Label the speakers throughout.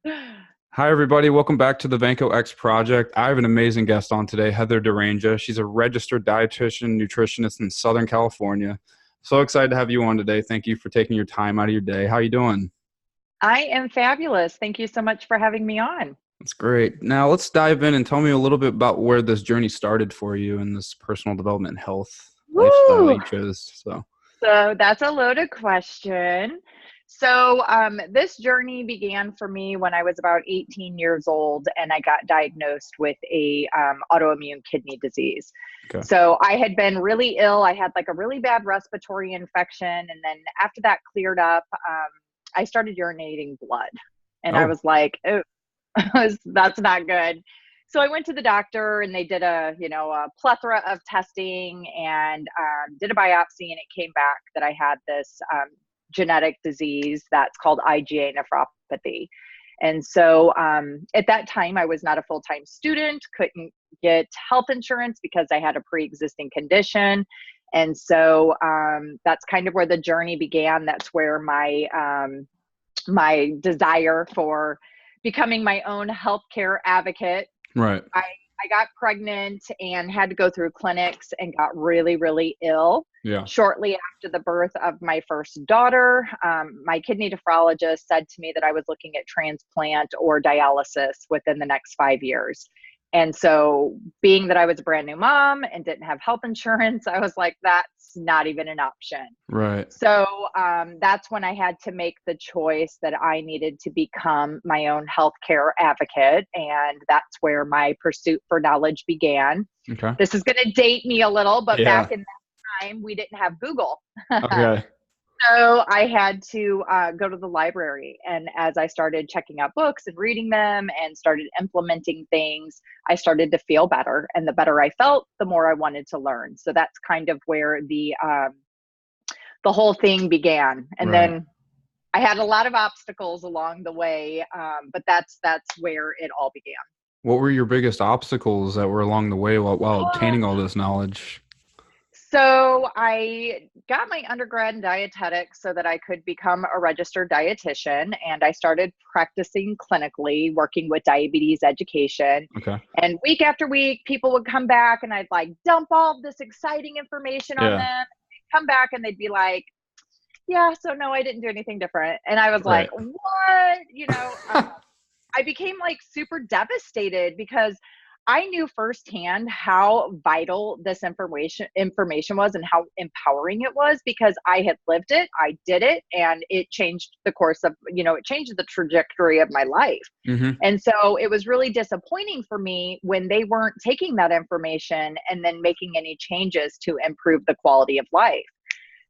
Speaker 1: Hi, everybody. Welcome back to the Vanko X Project. I have an amazing guest on today, Heather Deranja. She's a registered dietitian, nutritionist in Southern California. So excited to have you on today. Thank you for taking your time out of your day. How you doing?
Speaker 2: I am fabulous. Thank you so much for having me on.
Speaker 1: That's great. Now let's dive in and tell me a little bit about where this journey started for you in this personal development, health, lifestyle that
Speaker 2: Woo!
Speaker 1: you chose. So,
Speaker 2: So that's a loaded question. So this journey began for me when I was about 18 years old, and I got diagnosed with a autoimmune kidney disease.
Speaker 1: okay.
Speaker 2: So I had been really ill. I had like a really bad respiratory infection, and then after that cleared up, I started urinating blood, and I
Speaker 1: Oh,
Speaker 2: was like, oh, that's not good. So I went to the doctor and they did a plethora of testing and did a biopsy, and it came back that I had this genetic disease that's called IgA nephropathy. And so at that time, I was not a full-time student, couldn't get health insurance because I had a pre-existing condition. And so that's kind of where the journey began. That's where my desire for becoming my own healthcare advocate.
Speaker 1: right.
Speaker 2: I got pregnant and had to go through clinics and got really, really ill.
Speaker 1: Yeah.
Speaker 2: Shortly after the birth of my first daughter, my kidney nephrologist said to me that I was looking at transplant or dialysis within the next 5 years. And so, being that I was a brand new mom and didn't have health insurance, I was like, that's not even an option.
Speaker 1: Right.
Speaker 2: So that's when I had to make the choice that I needed to become my own healthcare advocate. And that's where my pursuit for knowledge began.
Speaker 1: Okay.
Speaker 2: This is going to date me a little, but
Speaker 1: Yeah.
Speaker 2: back in that time, we didn't have Google.
Speaker 1: Okay.
Speaker 2: So I had to go to the library. And as I started checking out books and reading them and started implementing things, I started to feel better. And the better I felt, the more I wanted to learn. So that's kind of where the whole thing began. And
Speaker 1: Right.
Speaker 2: then I had a lot of obstacles along the way, but that's where it all began.
Speaker 1: What were your biggest obstacles that were along the way while obtaining all this knowledge?
Speaker 2: So I got my undergrad in dietetics so that I could become a registered dietitian, and I started practicing clinically, working with diabetes education.
Speaker 1: Okay.
Speaker 2: And week after week, people would come back and I'd like dump all this exciting information on
Speaker 1: Yeah.
Speaker 2: them. Come back and they'd be like, yeah, so no, I didn't do anything different. And I was like,
Speaker 1: Right.
Speaker 2: what? I became like super devastated because I knew firsthand how vital this information was and how empowering it was because I had lived it, I did it, and it changed the course of, it changed the trajectory of my life.
Speaker 1: Mm-hmm.
Speaker 2: And so it was really disappointing for me when they weren't taking that information and then making any changes to improve the quality of life.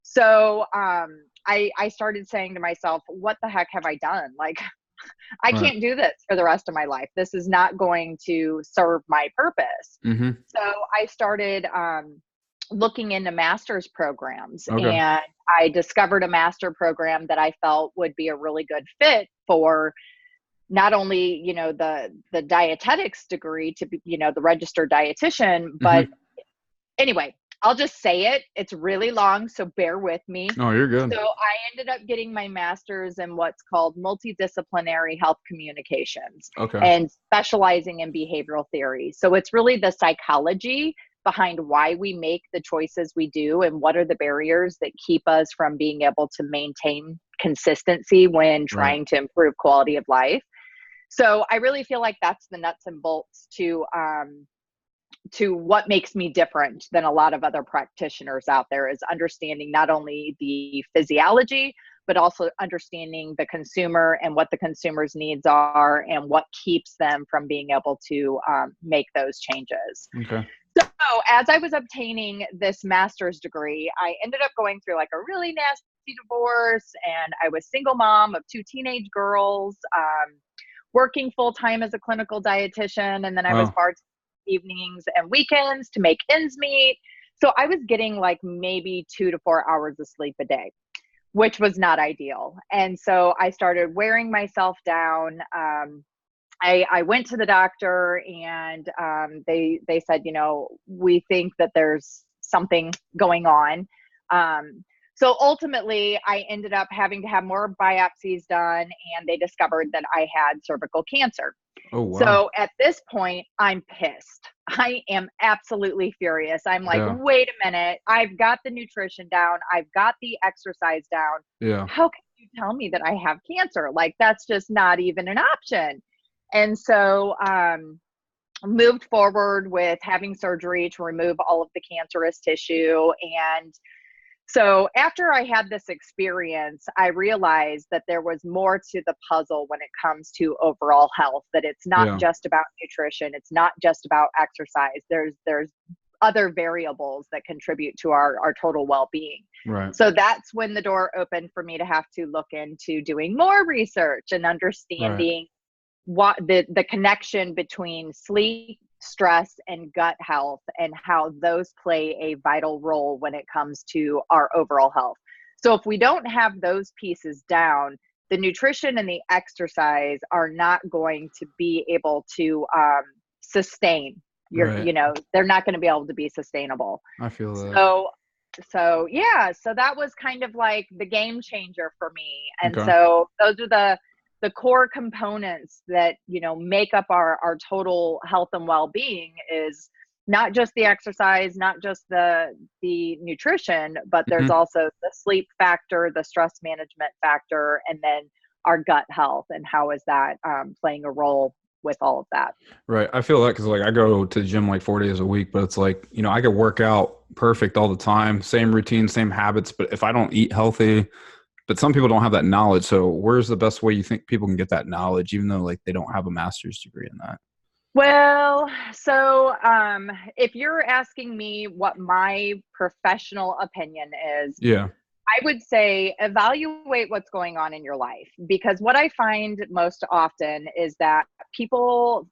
Speaker 2: So I started saying to myself, what the heck have I done? Like, I
Speaker 1: Right.
Speaker 2: can't do this for the rest of my life. This is not going to serve my purpose.
Speaker 1: Mm-hmm.
Speaker 2: So I started looking into master's programs,
Speaker 1: Okay.
Speaker 2: and I discovered a master program that I felt would be a really good fit for not only, the dietetics degree to be, the registered dietitian, but
Speaker 1: Mm-hmm.
Speaker 2: anyway, I'll just say it. It's really long, so bear with me.
Speaker 1: Oh, you're good.
Speaker 2: So I ended up getting my master's in what's called multidisciplinary health communications
Speaker 1: Okay.
Speaker 2: and specializing in behavioral theory. So it's really the psychology behind why we make the choices we do and what are the barriers that keep us from being able to maintain consistency when
Speaker 1: Right.
Speaker 2: trying to improve quality of life. So I really feel like that's the nuts and bolts to what makes me different than a lot of other practitioners out there is understanding not only the physiology, but also understanding the consumer and what the consumer's needs are and what keeps them from being able to make those changes.
Speaker 1: Okay.
Speaker 2: So as I was obtaining this master's degree, I ended up going through like a really nasty divorce, and I was single mom of two teenage girls, working full time as a clinical dietitian, and then I was
Speaker 1: Wow.
Speaker 2: part evenings and weekends to make ends meet. So I was getting like maybe 2 to 4 hours of sleep a day, which was not ideal. And so I started wearing myself down. I went to the doctor, and they said, we think that there's something going on. So ultimately, I ended up having to have more biopsies done, and they discovered that I had cervical cancer.
Speaker 1: Oh, wow.
Speaker 2: So at this point, I'm pissed. I am absolutely furious. I'm like,
Speaker 1: Yeah.
Speaker 2: wait a minute. I've got the nutrition down. I've got the exercise down.
Speaker 1: Yeah.
Speaker 2: How can you tell me that I have cancer? Like, that's just not even an option. And so, moved forward with having surgery to remove all of the cancerous tissue. And so after I had this experience, I realized that there was more to the puzzle when it comes to overall health, that it's not
Speaker 1: Yeah.
Speaker 2: just about nutrition. It's not just about exercise. There's other variables that contribute to our total well-being.
Speaker 1: Right.
Speaker 2: So that's when the door opened for me to have to look into doing more research and
Speaker 1: Right.
Speaker 2: understanding what the connection between sleep, stress, and gut health, and how those play a vital role when it comes to our overall health. So if we don't have those pieces down, the nutrition and the exercise are not going to be able to sustain
Speaker 1: Right.
Speaker 2: they're not going to be able to be sustainable.
Speaker 1: I feel that.
Speaker 2: So yeah, so that was kind of like the game changer for me. And
Speaker 1: Okay.
Speaker 2: so those are the core components that make up our total health and well-being, is not just the exercise, not just the nutrition, but there's
Speaker 1: Hmm.
Speaker 2: also the sleep factor, the stress management factor, and then our gut health, and how is that playing a role with all of that.
Speaker 1: Right. I feel that because like I go to the gym like 4 days a week, but it's like, I could work out perfect all the time, same routine, same habits. But if I don't eat healthy, but some people don't have that knowledge. So where's the best way you think people can get that knowledge, even though like they don't have a master's degree in that?
Speaker 2: Well, so if you're asking me what my professional opinion is,
Speaker 1: Yeah.
Speaker 2: I would say evaluate what's going on in your life, because what I find most often is that people,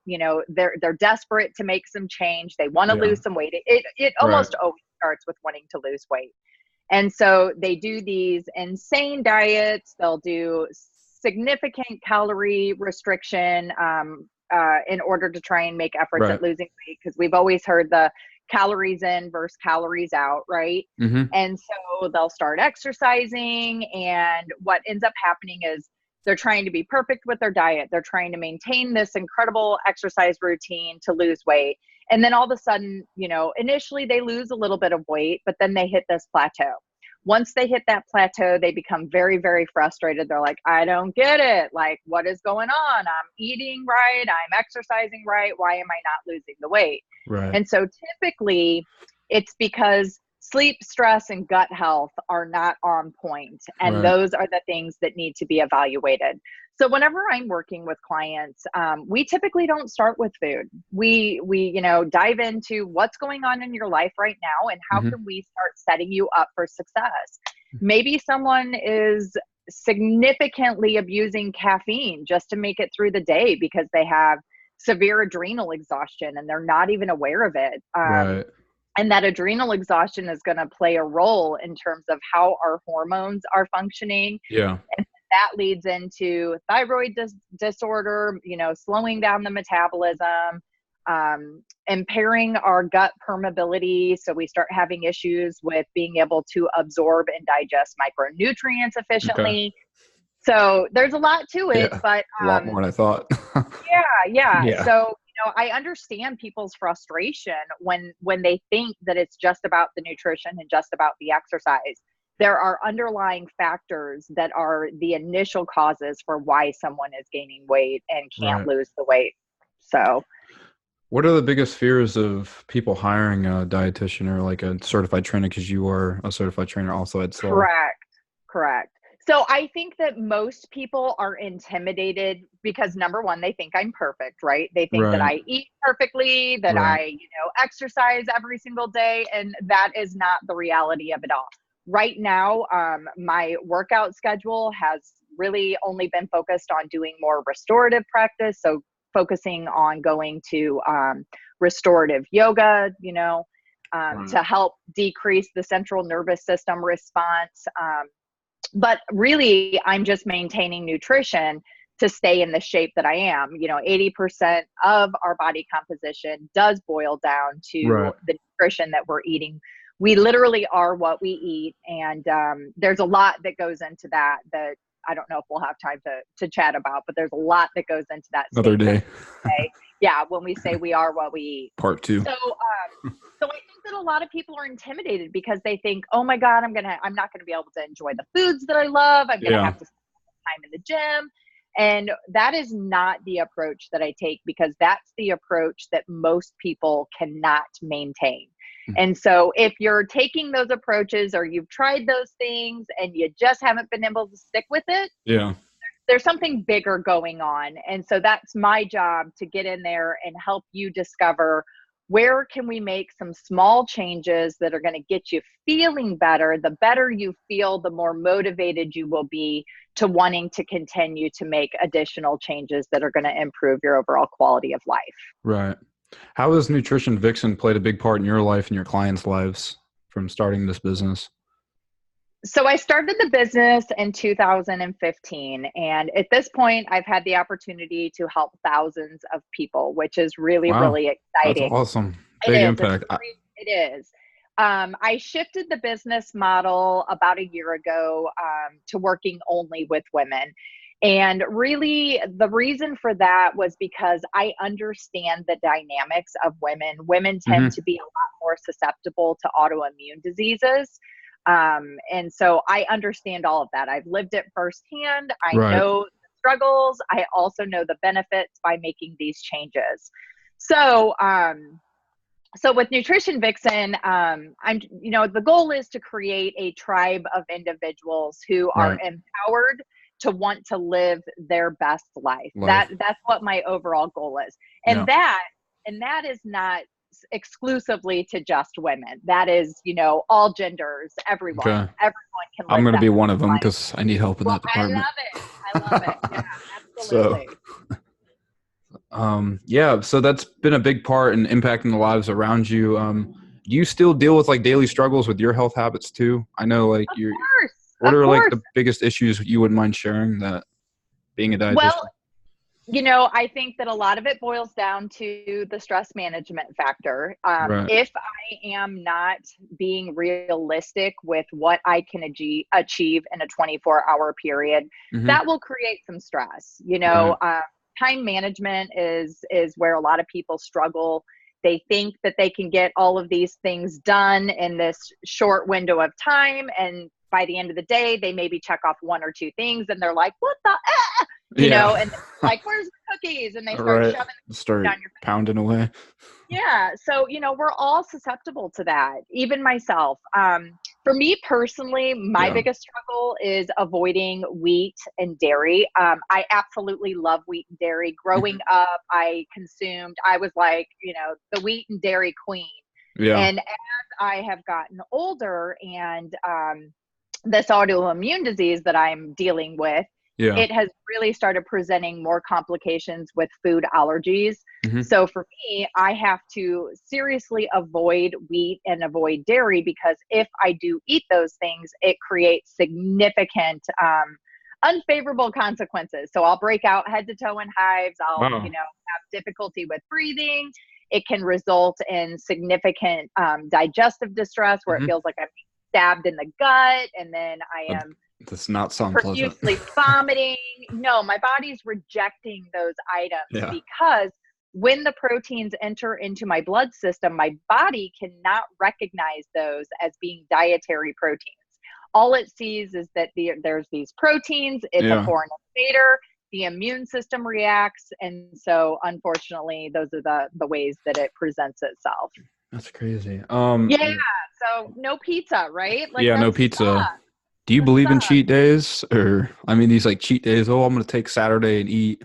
Speaker 2: they're desperate to make some change. They want to
Speaker 1: Yeah.
Speaker 2: lose some weight. It
Speaker 1: Right.
Speaker 2: almost always starts with wanting to lose weight. And so they do these insane diets. They'll do significant calorie restriction in order to try and make efforts
Speaker 1: Right.
Speaker 2: at losing weight, because we've always heard the calories in versus calories out, right?
Speaker 1: Hmm.
Speaker 2: And so they'll start exercising, and what ends up happening is they're trying to be perfect with their diet. They're trying to maintain this incredible exercise routine to lose weight. And then all of a sudden, initially they lose a little bit of weight, but then they hit this plateau. Once they hit that plateau, they become very, very frustrated. They're like, I don't get it. Like, what is going on? I'm eating right. I'm exercising right. Why am I not losing the weight?
Speaker 1: Right.
Speaker 2: And so typically it's because sleep, stress, and gut health are not on point. And
Speaker 1: Right.
Speaker 2: those are the things that need to be evaluated. So whenever I'm working with clients, we typically don't start with food. We dive into what's going on in your life right now, and how
Speaker 1: Hmm.
Speaker 2: can we start setting you up for success. Maybe someone is significantly abusing caffeine just to make it through the day because they have severe adrenal exhaustion and they're not even aware of it.
Speaker 1: Right.
Speaker 2: And that adrenal exhaustion is going to play a role in terms of how our hormones are functioning.
Speaker 1: Yeah.
Speaker 2: And that leads into thyroid disorder, slowing down the metabolism, impairing our gut permeability. So we start having issues with being able to absorb and digest micronutrients
Speaker 1: Okay.
Speaker 2: efficiently. So there's a lot to it,
Speaker 1: Yeah.
Speaker 2: but
Speaker 1: A lot more than I thought.
Speaker 2: yeah.
Speaker 1: Yeah.
Speaker 2: So, I understand people's frustration when they think that it's just about the nutrition and just about the exercise. There are underlying factors that are the initial causes for why someone is gaining weight and can't
Speaker 1: Right.
Speaker 2: lose the weight. So,
Speaker 1: What are the biggest fears of people hiring a dietitian or like a certified trainer? Because you are a certified trainer also, I'd saw.
Speaker 2: correct. Correct. So I think that most people are intimidated because, number one, they think I'm perfect, right? They think that
Speaker 1: Right.
Speaker 2: I eat perfectly, that
Speaker 1: Right.
Speaker 2: I, exercise every single day. And that is not the reality of it all. Right now, my workout schedule has really only been focused on doing more restorative practice. So focusing on going to restorative yoga,
Speaker 1: Right.
Speaker 2: to help decrease the central nervous system response. But really, I'm just maintaining nutrition to stay in the shape that I am. 80% of our body composition does boil down to
Speaker 1: Right.
Speaker 2: the nutrition that we're eating, we literally are what we eat. And there's a lot that goes into that I don't know if we'll have time to chat about, but there's a lot that goes into that.
Speaker 1: Another day.
Speaker 2: Yeah, when we say we are what we eat.
Speaker 1: Part 2.
Speaker 2: So I think that a lot of people are intimidated because they think, oh my God, I'm not gonna be able to enjoy the foods that I love. I'm gonna have to spend time in the gym. And that is not the approach that I take, because that's the approach that most people cannot maintain. And so if you're taking those approaches, or you've tried those things and you just haven't been able to stick with it, there's something bigger going on. And so that's my job, to get in there and help you discover, where can we make some small changes that are going to get you feeling better. The better you feel, the more motivated you will be to wanting to continue to make additional changes that are going to improve your overall quality of life.
Speaker 1: Right. How has Nutrition Vixen played a big part in your life and your clients' lives from starting this business?
Speaker 2: So I started the business in 2015. And at this point, I've had the opportunity to help thousands of people, which is really, really exciting.
Speaker 1: That's awesome. Big impact.
Speaker 2: It is. I shifted the business model about a year ago to working only with women. And really, the reason for that was because I understand the dynamics of women. Women tend to be a lot more susceptible to autoimmune diseases. And so I understand all of that. I've lived it firsthand. I know the struggles. I also know the benefits by making these changes. So, so with Nutrition Vixen, the goal is to create a tribe of individuals who are empowered to want to live their best life. That's what my overall goal is. And that is not exclusively to just women. That is, all genders, everyone.
Speaker 1: Okay.
Speaker 2: Everyone can live.
Speaker 1: I'm going to be one of them, because I need help in that department.
Speaker 2: I love it. Yeah, absolutely.
Speaker 1: So that's been a big part in impacting the lives around you. Do you still deal with like daily struggles with your health habits too? I know like what are like the biggest issues you wouldn't mind sharing, that being a dietitian?
Speaker 2: Well, I think that a lot of it boils down to the stress management factor. If I am not being realistic with what I can achieve in a 24-hour period, that will create some stress. Time management is where a lot of people struggle. They think that they can get all of these things done in this short window of time, and by the end of the day, they maybe check off 1 or 2 things, and they're like, what the, and like, where's the cookies? And they start shoving down your face.
Speaker 1: Pounding away.
Speaker 2: Yeah. So, we're all susceptible to that, even myself. For me personally, my biggest struggle is avoiding wheat and dairy. I absolutely love wheat and dairy. Growing up, I was like, the wheat and dairy queen. Yeah. And as I have gotten older and this autoimmune disease that I'm dealing with, it has really started presenting more complications with food allergies. So for me, I have to seriously avoid wheat and avoid dairy, because if I do eat those things, it creates significant unfavorable consequences. So I'll break out head to toe in hives. I'll, have difficulty with breathing. It can result in significant digestive distress, where it feels like I'm being stabbed in the gut, and then I am
Speaker 1: does not sound
Speaker 2: profusely vomiting. No, my body's rejecting those items because when the proteins enter into my blood system, my body cannot recognize those as being dietary proteins. All it sees is that there's these proteins. It's a foreign invader. The immune system reacts. And so unfortunately, those are the ways that it presents itself.
Speaker 1: That's crazy.
Speaker 2: So no pizza, right? Like,
Speaker 1: no pizza. Do you believe in cheat days? Or, these like cheat days, I'm going to take Saturday and eat.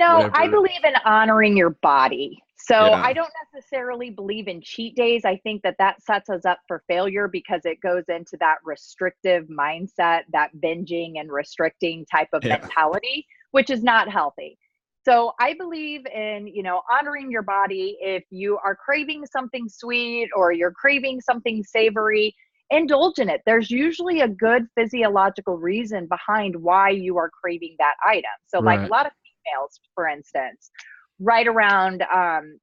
Speaker 2: I believe in honoring your body. So I don't necessarily believe in cheat days. I think that sets us up for failure, because it goes into that restrictive mindset, that binging and restricting type of mentality, which is not healthy. So I believe in, honoring your body. If you are craving something sweet or you're craving something savory, indulge in it. There's usually a good physiological reason behind why you are craving that item. So like a lot of females, for instance, right around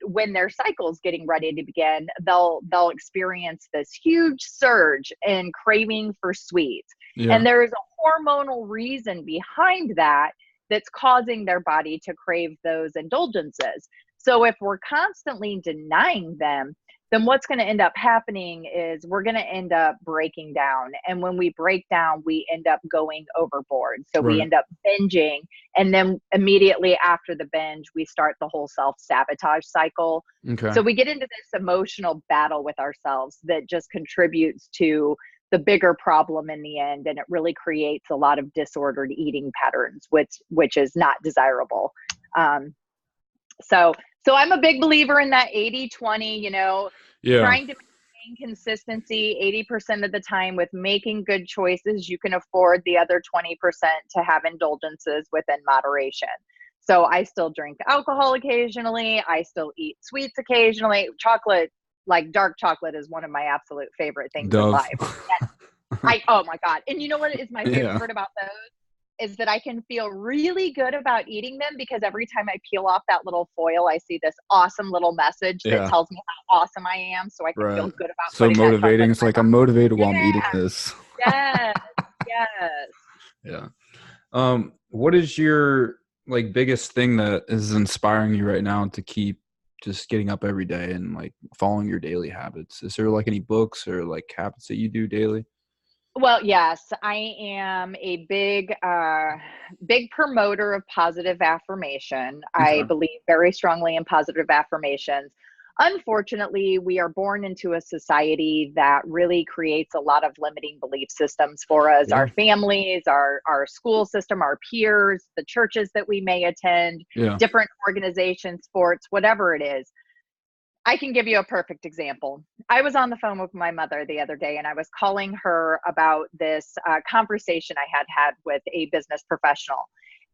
Speaker 2: when their cycle's getting ready to begin, they'll experience this huge surge in craving for sweets.
Speaker 1: Yeah.
Speaker 2: And there is a hormonal reason behind that that's causing their body to crave those indulgences. So if we're constantly denying them, then what's going to end up happening is we're going to end up breaking down. And when we break down, we end up going overboard. So we end up binging. And then immediately after the binge, we start the whole self-sabotage cycle.
Speaker 1: Okay.
Speaker 2: So we get into this emotional battle with ourselves that just contributes to the bigger problem in the end. And it really creates a lot of disordered eating patterns, which is not desirable. So I'm a big believer in that 80-20, trying to maintain consistency 80% of the time with making good choices. You can afford the other 20% to have indulgences within moderation. So I still drink alcohol occasionally. I still eat sweets occasionally. Chocolate, like dark chocolate, is one of my absolute favorite things in life. Oh my God. And you know what is my favorite part about those? Is that I can feel really good about eating them, because every time I peel off that little foil, I see this awesome little message that tells me how awesome I am. So I can feel good about
Speaker 1: so motivating. It's like, I'm motivated while I'm eating this.
Speaker 2: Yes.
Speaker 1: Yeah. What is your biggest thing that is inspiring you right now to keep just getting up every day and following your daily habits? Is there any books or habits that you do daily?
Speaker 2: Well, yes, I am a big promoter of positive affirmation. I believe very strongly in positive affirmations. Unfortunately, we are born into a society that really creates a lot of limiting belief systems for us. Our families, our school system, our peers, the churches that we may attend, different organizations, sports, whatever it is. I can give you a perfect example. I was on the phone with my mother the other day, and I was calling her about this conversation I had with a business professional.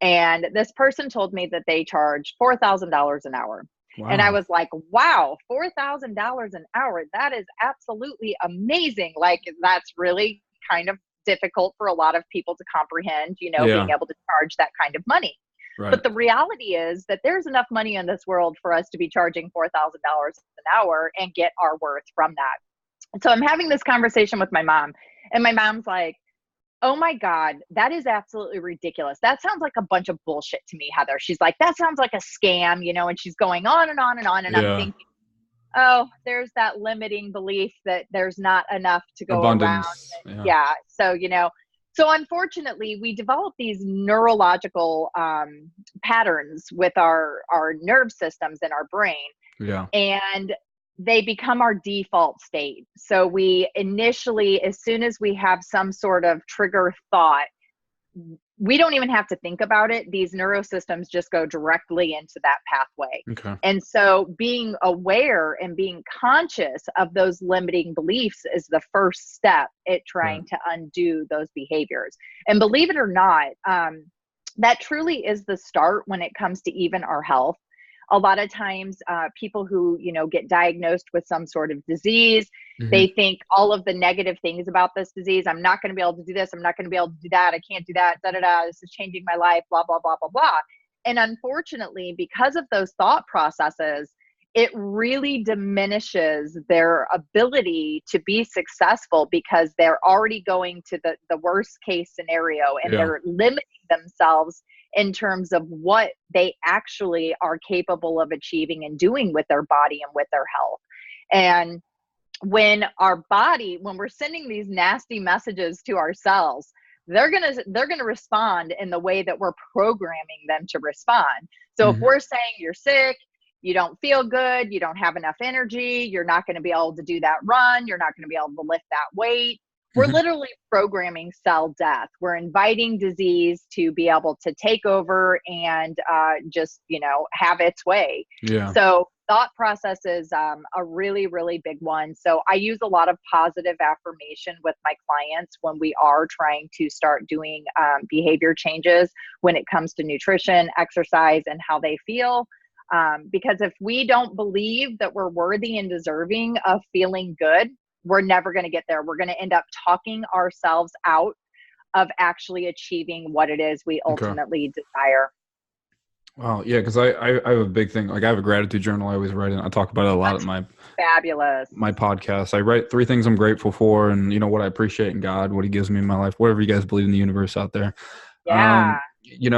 Speaker 2: And this person told me that they charge $4,000 an hour. Wow. And I was like, wow, $4,000 an hour. That is absolutely amazing. That's really kind of difficult for a lot of people to comprehend, being able to charge that kind of money. Right. But the reality is that there's enough money in this world for us to be charging $4,000 an hour and get our worth from that. And so I'm having this conversation with my mom, and my mom's like, oh my God, that is absolutely ridiculous. That sounds like a bunch of bullshit to me, Heather. She's like, that sounds like a scam, and she's going on and on and on. And I'm thinking, oh, there's that limiting belief that there's not enough to go around. And, so unfortunately, we develop these neurological patterns with our nerve systems in our brain. Yeah. And they become our default state. So we initially, as soon as we have some sort of trigger thought, we don't even have to think about it. These neurosystems just go directly into that pathway. Okay. And so being aware and being conscious of those limiting beliefs is the first step at trying to undo those behaviors. And believe it or not, that truly is the start when it comes to even our health. A lot of times people who, get diagnosed with some sort of disease, they think all of the negative things about this disease. I'm not going to be able to do this. I'm not going to be able to do that. I can't do that. This is changing my life, blah, blah, blah, blah, blah. And unfortunately, because of those thought processes, it really diminishes their ability to be successful, because they're already going to the worst case scenario, and they're limiting themselves in terms of what they actually are capable of achieving and doing with their body and with their health. And when we're sending these nasty messages to ourselves, they're gonna respond in the way that we're programming them to respond. So if we're saying you're sick, you don't feel good, you don't have enough energy, you're not going to be able to do that run, you're not going to be able to lift that weight, we're literally programming cell death. We're inviting disease to be able to take over and just, have its way. Yeah. So thought process is a really, really big one. So I use a lot of positive affirmation with my clients when we are trying to start doing behavior changes when it comes to nutrition, exercise, and how they feel. Because if we don't believe that we're worthy and deserving of feeling good, we're never going to get there. We're going to end up talking ourselves out of actually achieving what it is we ultimately desire.
Speaker 1: Wow. Yeah. Cause I have a big thing. Like I have a gratitude journal. I always write in. I talk about it a lot in
Speaker 2: That's fabulous.
Speaker 1: my podcast. I write 3 things I'm grateful for and, what I appreciate in God, what he gives me in my life, whatever you guys believe in the universe out there.
Speaker 2: Yeah,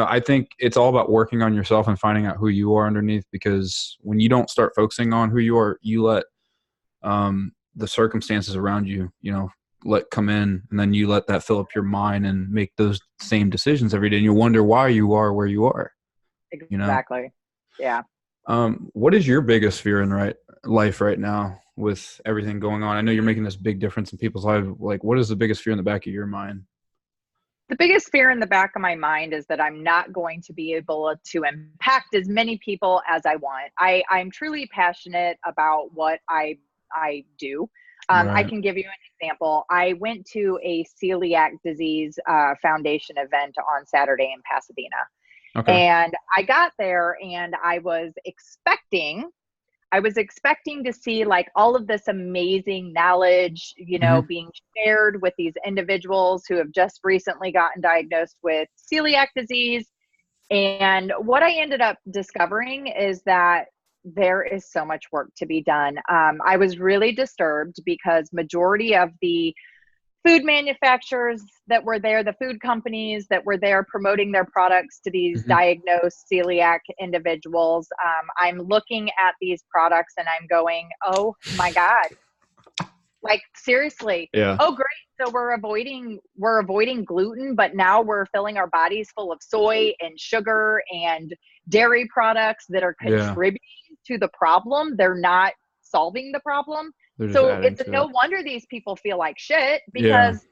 Speaker 1: I think it's all about working on yourself and finding out who you are underneath, because when you don't start focusing on who you are, you let the circumstances around you, let come in, and then you let that fill up your mind and make those same decisions every day. And you wonder why you are where you are, you know?
Speaker 2: exactly. Yeah.
Speaker 1: What is your biggest fear in life right now with everything going on? I know you're making this big difference in people's lives. Like, what is the biggest fear in the back of your mind?
Speaker 2: The biggest fear in the back of my mind is that I'm not going to be able to impact as many people as I want. I'm truly passionate about what I do. I
Speaker 1: Right.
Speaker 2: can give you an example. I went to a celiac disease foundation event on Saturday in Pasadena.
Speaker 1: Okay.
Speaker 2: And I got there and I was expecting to see like all of this amazing knowledge,
Speaker 1: Hmm.
Speaker 2: being shared with these individuals who have just recently gotten diagnosed with celiac disease. And what I ended up discovering is that there is so much work to be done. I was really disturbed because majority of the food manufacturers that were there, the food companies that were there promoting their products to these
Speaker 1: Hmm.
Speaker 2: diagnosed celiac individuals. I'm looking at these products and I'm going, oh my God, like seriously.
Speaker 1: Yeah.
Speaker 2: Oh, great. So we're avoiding gluten, but now we're filling our bodies full of soy and sugar and dairy products that are
Speaker 1: Yeah.
Speaker 2: contributing to the problem. They're not solving the problem.
Speaker 1: They're just
Speaker 2: So
Speaker 1: adding
Speaker 2: it's
Speaker 1: to
Speaker 2: no
Speaker 1: it.
Speaker 2: wonder these people feel like shit
Speaker 1: Yeah.
Speaker 2: because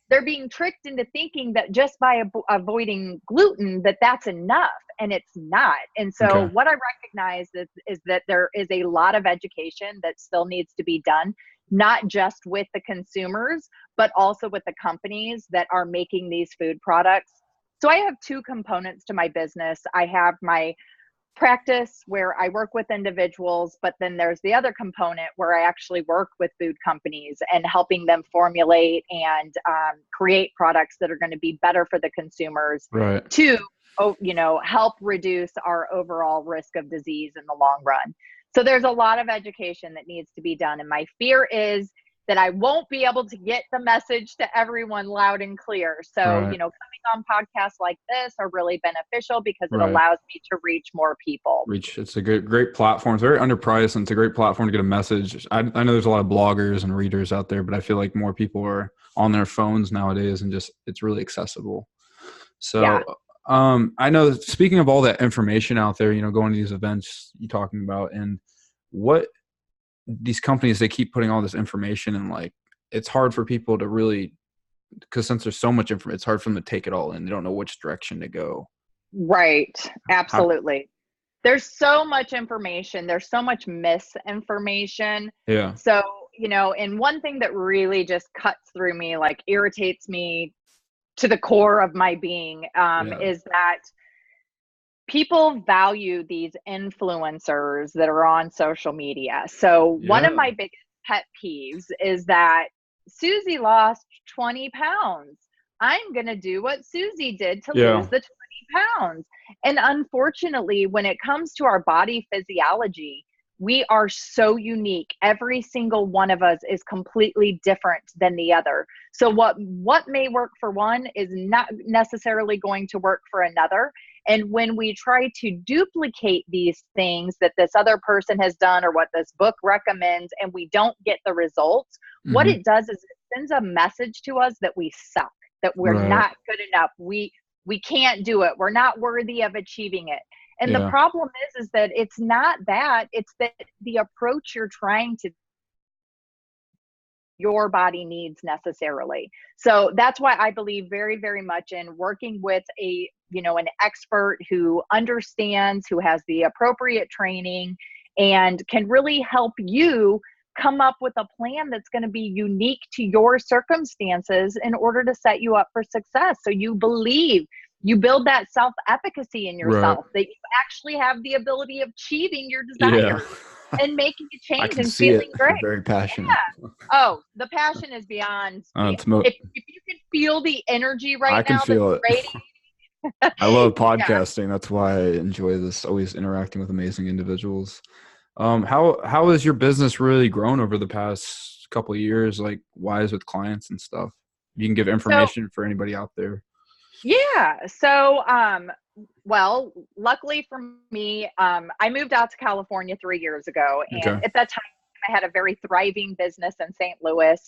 Speaker 2: they're being tricked into thinking that just by avoiding gluten that that's enough, and it's not. And so
Speaker 1: Okay.
Speaker 2: what I recognize is that there is a lot of education that still needs to be done, not just with the consumers but also with the companies that are making these food products. So I have two components to my business. I have my practice where I work with individuals, but then there's the other component where I actually work with food companies and helping them formulate and create products that are going to be better for the consumers
Speaker 1: Right.
Speaker 2: to, help reduce our overall risk of disease in the long run. So there's a lot of education that needs to be done. And my fear is that I won't be able to get the message to everyone loud and clear. So,
Speaker 1: Right.
Speaker 2: coming on podcasts like this are really beneficial because it
Speaker 1: Right.
Speaker 2: allows me to reach more people.
Speaker 1: Reach. It's a great platform. It's very underpriced, and it's a great platform to get a message. I know there's a lot of bloggers and readers out there, but I feel like more people are on their phones nowadays, and just it's really accessible.
Speaker 2: Yeah.
Speaker 1: So, I know, speaking of all that information out there, going to these events you're talking about, and what these companies, they keep putting all this information, and like it's hard for people to really, because since there's so much information, it's hard for them to take it all in. They don't know which direction to go.
Speaker 2: Right.
Speaker 1: How?
Speaker 2: Absolutely. There's so much information. There's so much misinformation.
Speaker 1: Yeah.
Speaker 2: So, and one thing that really just cuts through me, like irritates me to the core of my being,
Speaker 1: Yeah.
Speaker 2: is that people value these influencers that are on social media. So one of
Speaker 1: Yeah.
Speaker 2: my biggest pet peeves is that Susie lost 20 pounds. I'm going to do what Susie did to lose
Speaker 1: Yeah.
Speaker 2: the 20 pounds. And unfortunately, when it comes to our body physiology, we are so unique. Every single one of us is completely different than the other. So what may work for one is not necessarily going to work for another. And when we try to duplicate these things that this other person has done or what this book recommends, and we don't get the results, what
Speaker 1: Hmm.
Speaker 2: it does is it sends a message to us that we suck, that we're
Speaker 1: Right.
Speaker 2: not good enough. We can't do it. We're not worthy of achieving it. And the
Speaker 1: Yeah.
Speaker 2: problem is that it's not that, it's that the approach you're trying to your body needs necessarily. So that's why I believe very, very much in working with an expert who understands, who has the appropriate training and can really help you come up with a plan that's going to be unique to your circumstances in order to set you up for success. So you build that self efficacy in
Speaker 1: Right.
Speaker 2: yourself, that you actually have the ability of achieving your
Speaker 1: Yeah.
Speaker 2: desires and making a
Speaker 1: I
Speaker 2: change
Speaker 1: can
Speaker 2: and
Speaker 1: see it.
Speaker 2: feeling great.
Speaker 1: You're very passionate.
Speaker 2: Yeah. Oh, the passion is beyond.
Speaker 1: It's mo-
Speaker 2: If you can feel the energy right
Speaker 1: I can
Speaker 2: now that's
Speaker 1: feel it.
Speaker 2: radiating
Speaker 1: I love
Speaker 2: Yeah.
Speaker 1: podcasting. That's why I enjoy this, always interacting with amazing individuals. How has your business really grown over the past couple of years, like wise with clients and stuff? You can give
Speaker 2: So
Speaker 1: information for anybody out there.
Speaker 2: yeah. So well, luckily for me, I moved out to California 3 years ago, and
Speaker 1: Okay.
Speaker 2: at that time I had a very thriving business in St. Louis.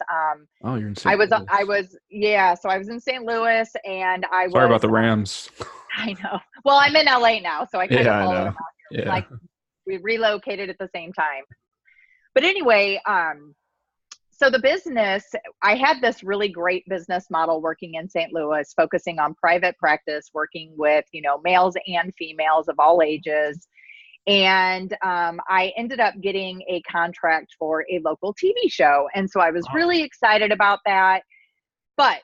Speaker 1: Oh, you're in
Speaker 2: I
Speaker 1: St.
Speaker 2: was I
Speaker 1: Louis.
Speaker 2: was yeah, so I was in St. Louis, and I
Speaker 1: Sorry about
Speaker 2: was
Speaker 1: the Rams.
Speaker 2: I know. Well, I'm in LA now, so I kind
Speaker 1: Yeah,
Speaker 2: of
Speaker 1: I
Speaker 2: followed them
Speaker 1: know.
Speaker 2: out here.
Speaker 1: Yeah.
Speaker 2: Like we relocated at the same time. But anyway, so the business, I had this really great business model working in St. Louis, focusing on private practice, working with, males and females of all ages. And I ended up getting a contract for a local TV show. And so I was
Speaker 1: Wow.
Speaker 2: really excited about that. But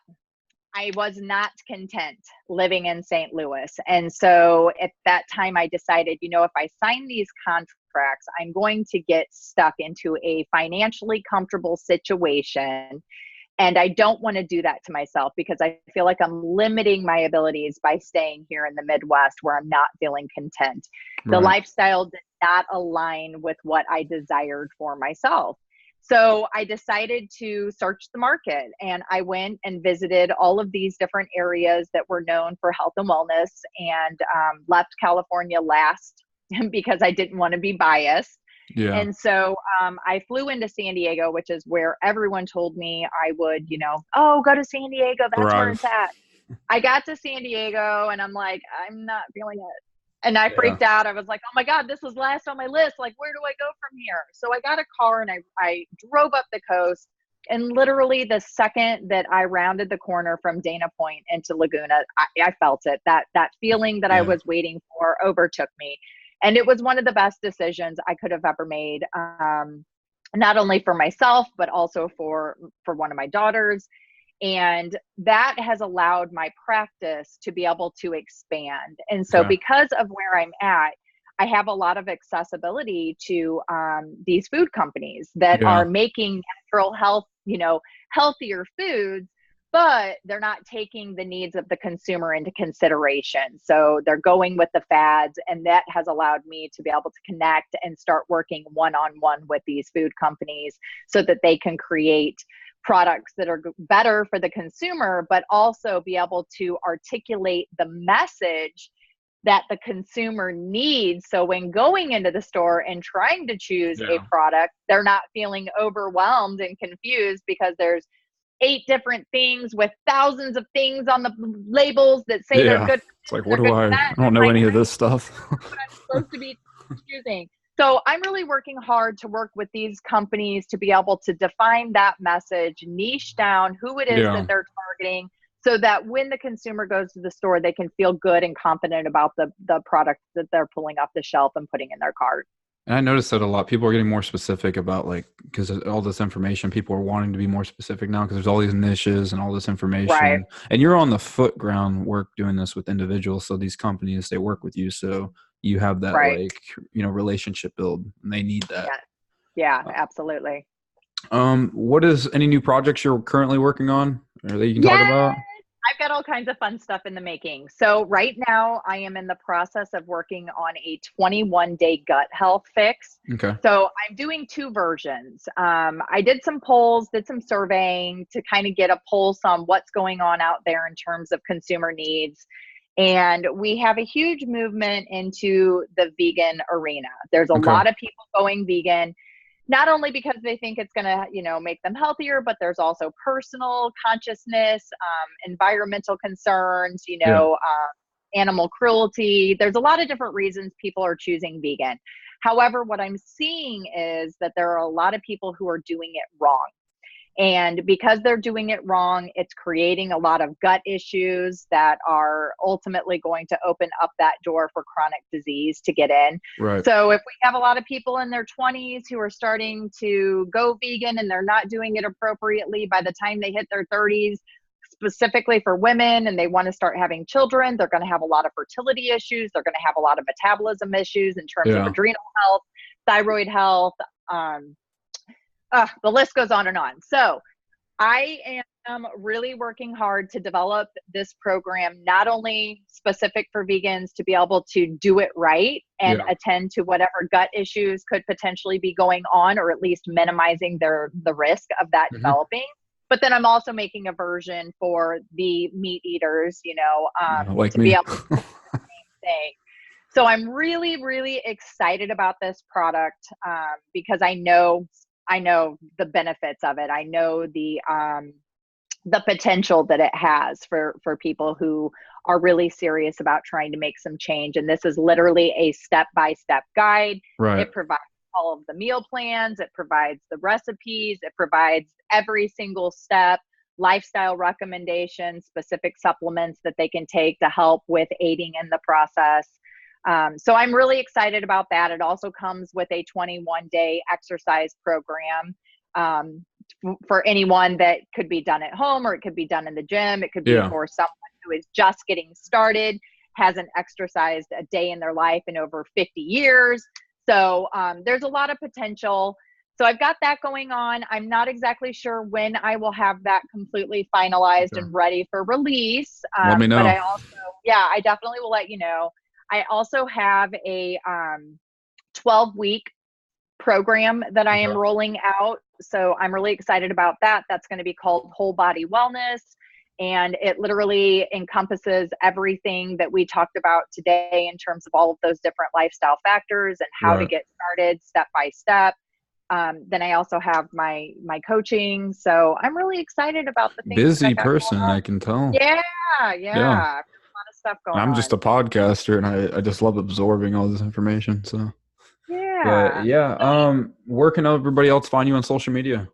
Speaker 2: I was not content living in St. Louis. And so at that time, I decided, if I sign these contracts, I'm going to get stuck into a financially comfortable situation. And I don't want to do that to myself because I feel like I'm limiting my abilities by staying here in the Midwest where I'm not feeling content. The
Speaker 1: Right.
Speaker 2: lifestyle did not align with what I desired for myself. So I decided to search the market, and I went and visited all of these different areas that were known for health and wellness, and left California last because I didn't want to be biased.
Speaker 1: Yeah.
Speaker 2: And so I flew into San Diego, which is where everyone told me I would, oh, go to San Diego. That's where it's
Speaker 1: Thrive.
Speaker 2: at. I got to San Diego and I'm like, I'm not feeling it. And I
Speaker 1: Yeah.
Speaker 2: freaked out. I was like, oh my God, this was last on my list. Like, where do I go from here? So I got a car and I drove up the coast. And literally the second that I rounded the corner from Dana Point into Laguna, I felt it. That feeling that I
Speaker 1: Yeah.
Speaker 2: was waiting for overtook me. And it was one of the best decisions I could have ever made, not only for myself, but also for one of my daughters. And that has allowed my practice to be able to expand. And so
Speaker 1: Okay.
Speaker 2: because of where I'm at, I have a lot of accessibility to these food companies that
Speaker 1: Yeah.
Speaker 2: are making natural health, healthier foods, but they're not taking the needs of the consumer into consideration. So they're going with the fads, and that has allowed me to be able to connect and start working one-on-one with these food companies so that they can create products that are better for the consumer, but also be able to articulate the message that the consumer needs. So when going into the store and trying to choose a
Speaker 1: Yeah.
Speaker 2: product, they're not feeling overwhelmed and confused because there's 8 different things with thousands of things on the labels that say they're
Speaker 1: Yeah.
Speaker 2: good for
Speaker 1: It's like,
Speaker 2: this,
Speaker 1: what
Speaker 2: they're
Speaker 1: do
Speaker 2: good
Speaker 1: I
Speaker 2: for that.
Speaker 1: I
Speaker 2: And
Speaker 1: don't
Speaker 2: I'm
Speaker 1: know
Speaker 2: like,
Speaker 1: any of this stuff.
Speaker 2: what I'm supposed to be choosing. So I'm really working hard to work with these companies to be able to define that message, niche down who it is that
Speaker 1: Yeah.
Speaker 2: they're targeting, so that when the consumer goes to the store, they can feel good and confident about the product that they're pulling off the shelf and putting in their cart.
Speaker 1: And I noticed that a lot. People are getting more specific about like because all this information. People are wanting to be more specific now because there's all these niches and all this
Speaker 2: Right.
Speaker 1: information. And you're on the foot ground work doing this with individuals. So these companies they work with you. So you have that
Speaker 2: Right.
Speaker 1: like relationship build, and they need that.
Speaker 2: Yeah. Yeah,
Speaker 1: Uh,
Speaker 2: absolutely.
Speaker 1: What is any new projects you're currently working on or that you can talk
Speaker 2: Yeah.
Speaker 1: about?
Speaker 2: I've got all kinds of fun stuff in the making. So right now I am in the process of working on a 21-day gut health fix.
Speaker 1: Okay.
Speaker 2: So I'm doing two versions. I did some polls, did some surveying to kind of get a pulse on what's going on out there in terms of consumer needs. And we have a huge movement into the vegan arena. There's a
Speaker 1: Okay.
Speaker 2: lot of people going vegan, not only because they think it's going to, make them healthier, but there's also personal consciousness, environmental concerns,
Speaker 1: Yeah.
Speaker 2: animal cruelty. There's a lot of different reasons people are choosing vegan. However, what I'm seeing is that there are a lot of people who are doing it wrong. And because they're doing it wrong, it's creating a lot of gut issues that are ultimately going to open up that door for chronic disease to get in.
Speaker 1: Right.
Speaker 2: So if we have a lot of people in their 20s who are starting to go vegan and they're not doing it appropriately by the time they hit their 30s, specifically for women, and they want to start having children, they're going to have a lot of fertility issues. They're going to have a lot of metabolism issues in terms of
Speaker 1: Yeah.
Speaker 2: adrenal health, thyroid health, the list goes on and on. So I am am really working hard to develop this program, not only specific for vegans to be able to do it right and attend to whatever gut issues could potentially be going on, or at least minimizing the risk of that developing. But then I'm also making a version for the meat eaters,
Speaker 1: like
Speaker 2: to
Speaker 1: me.
Speaker 2: be able to do the same thing. So I'm really, really excited about this product because I know the benefits of it. I know the potential that it has for people who are really serious about trying to make some change. And this is literally a step-by-step guide.
Speaker 1: Right.
Speaker 2: It provides all of the meal plans. It provides the recipes. It provides every single step, lifestyle recommendations, specific supplements that they can take to help with aiding in the process. So I'm really excited about that. It also comes with a 21-day exercise program for anyone that could be done at home, or it could be done in the gym. It could be for someone who is just getting started, hasn't exercised a day in their life in over 50 years. So there's a lot of potential. So I've got that going on. I'm not exactly sure when I will have that completely finalized and ready for release.
Speaker 1: Let me know.
Speaker 2: But I also, I definitely will let you know. I also have a 12-week program that I am rolling out. So I'm really excited about that. That's going to be called Whole Body Wellness. And it literally encompasses everything that we talked about today in terms of all of those different lifestyle factors and how to get started step by step. Then I also have my coaching. So I'm really excited about the things.
Speaker 1: Busy person, I can tell.
Speaker 2: Yeah. A lot of stuff going on.
Speaker 1: I'm just a podcaster, and I just love absorbing all this information. So where can everybody else find you on social media?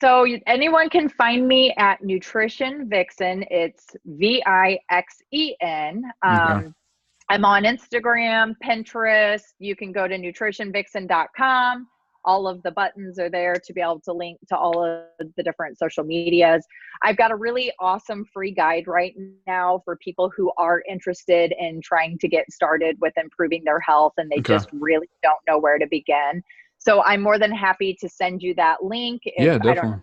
Speaker 2: So anyone can find me at Nutrition Vixen. It's VIXEN. I'm on Instagram, Pinterest. You can go to nutritionvixen.com. All of the buttons are there to be able to link to all of the different social medias. I've got a really awesome free guide right now for people who are interested in trying to get started with improving their health, and they just really don't know where to begin. So I'm more than happy to send you that link.
Speaker 1: Definitely.
Speaker 2: I don't know,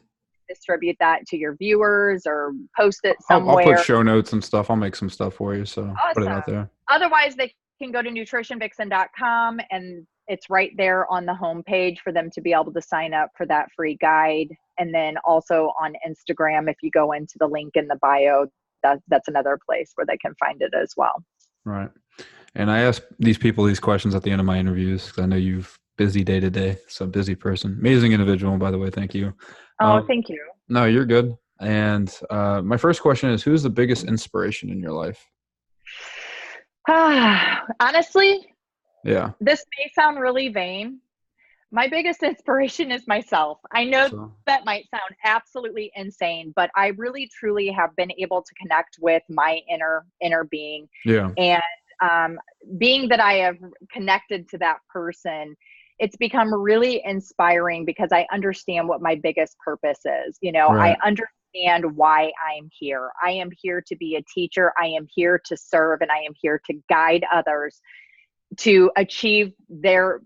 Speaker 2: distribute that to your viewers or post it somewhere.
Speaker 1: I'll put show notes and stuff. I'll make some stuff for you. So put it out there.
Speaker 2: Otherwise, they can go to nutritionvixen.com, and it's right there on the homepage for them to be able to sign up for that free guide. And then also on Instagram, if you go into the link in the bio, that's another place where they can find it as well.
Speaker 1: Right. And I ask these people these questions at the end of my interviews because I know you've busy day to day. So busy person, amazing individual, by the way. Thank you.
Speaker 2: Thank you.
Speaker 1: No, you're good. And my first question is, who's the biggest inspiration in your life?
Speaker 2: Honestly, this may sound really vain. My biggest inspiration is myself. I know that might sound absolutely insane, but I really, truly have been able to connect with my inner being. And being that I have connected to that person, it's become really inspiring because I understand what my biggest purpose is. I understand why I'm here. I am here to be a teacher. I am here to serve, and I am here to guide others to achieve their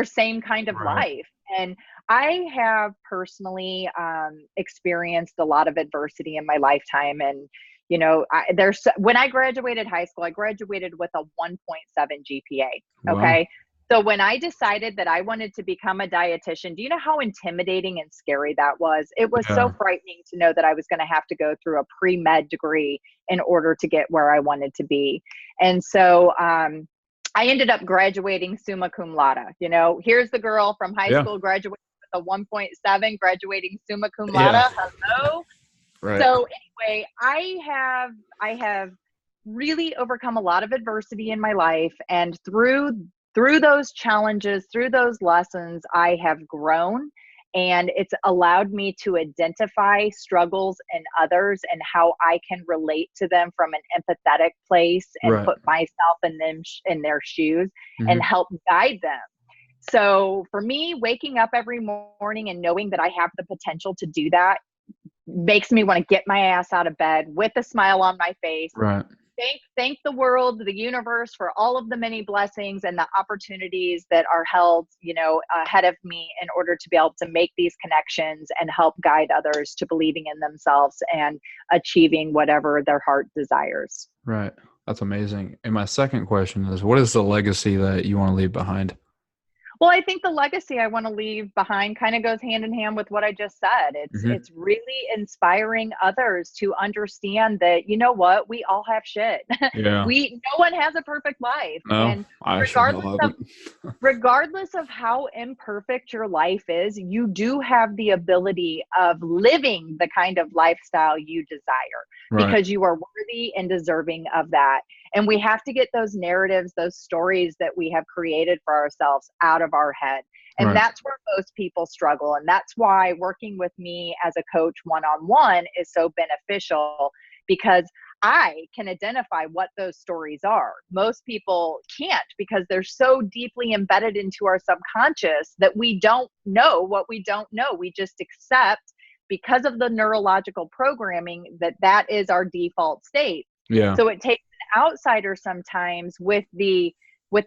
Speaker 2: same kind of life. And I have personally experienced a lot of adversity in my lifetime. And when I graduated high school, I graduated with a 1.7 GPA. Okay. Wow. So when I decided that I wanted to become a dietitian, do you know how intimidating and scary that was? It was so frightening to know that I was going to have to go through a pre-med degree in order to get where I wanted to be. And so I ended up graduating summa cum laude. Here's the girl from high school graduating with a 1.7, graduating summa cum laude. Hello. Right. So anyway, I have really overcome a lot of adversity in my life, and through those challenges, through those lessons, I have grown, and it's allowed me to identify struggles in others and how I can relate to them from an empathetic place and put myself in their shoes and help guide them. So for me, waking up every morning and knowing that I have the potential to do that makes me want to get my ass out of bed with a smile on my face thank the world, the universe, for all of the many blessings and the opportunities that are held, ahead of me in order to be able to make these connections and help guide others to believing in themselves and achieving whatever their heart desires.
Speaker 1: Right. That's amazing. And my second question is, what is the legacy that you want to leave behind?
Speaker 2: Well, I think the legacy I want to leave behind kind of goes hand in hand with what I just said.
Speaker 1: Hmm.
Speaker 2: It's really inspiring others to understand that, you know what, we all have shit.
Speaker 1: Yeah.
Speaker 2: No one has a perfect life.
Speaker 1: No,
Speaker 2: And
Speaker 1: I sure
Speaker 2: regardless of
Speaker 1: haven't.
Speaker 2: regardless of how imperfect your life is, you do have the ability of living the kind of lifestyle you desire
Speaker 1: Right.
Speaker 2: because you are worthy and deserving of that. And we have to get those narratives, those stories that we have created for ourselves out of our head. And
Speaker 1: Right.
Speaker 2: that's where most people struggle. And that's why working with me as a coach one-on-one is so beneficial, because I can identify what those stories are. Most people can't, because they're so deeply embedded into our subconscious that we don't know what we don't know. We just accept, because of the neurological programming, that is our default state.
Speaker 1: Yeah.
Speaker 2: So it takes an outsider sometimes with the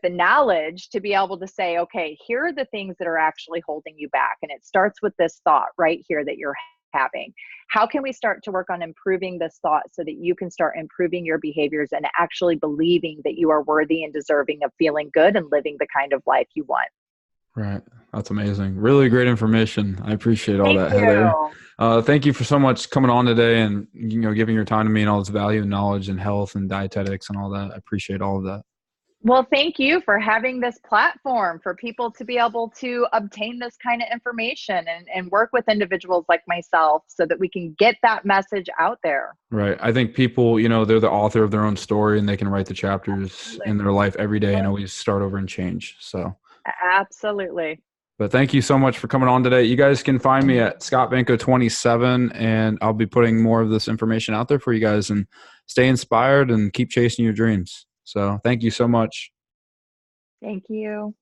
Speaker 2: knowledge to be able to say, okay, here are the things that are actually holding you back. And it starts with this thought right here that you're having. How can we start to work on improving this thought so that you can start improving your behaviors and actually believing that you are worthy and deserving of feeling good and living the kind of life you want?
Speaker 1: Right. That's amazing. Really great information. I appreciate all
Speaker 2: Thank
Speaker 1: that, Heather.
Speaker 2: you.
Speaker 1: Thank you for so much coming on today and, giving your time to me and all this value and knowledge and health and dietetics and all that. I appreciate all of that.
Speaker 2: Well, thank you for having this platform for people to be able to obtain this kind of information and work with individuals like myself so that we can get that message out there.
Speaker 1: Right. I think people, they're the author of their own story and they can write the chapters in their life every day and always start over and change. So,
Speaker 2: Absolutely.
Speaker 1: but thank you so much for coming on today. You guys can find me at Scott Vanko 27, and I'll be putting more of this information out there for you guys, and stay inspired and keep chasing your dreams. So thank you so much.
Speaker 2: Thank you.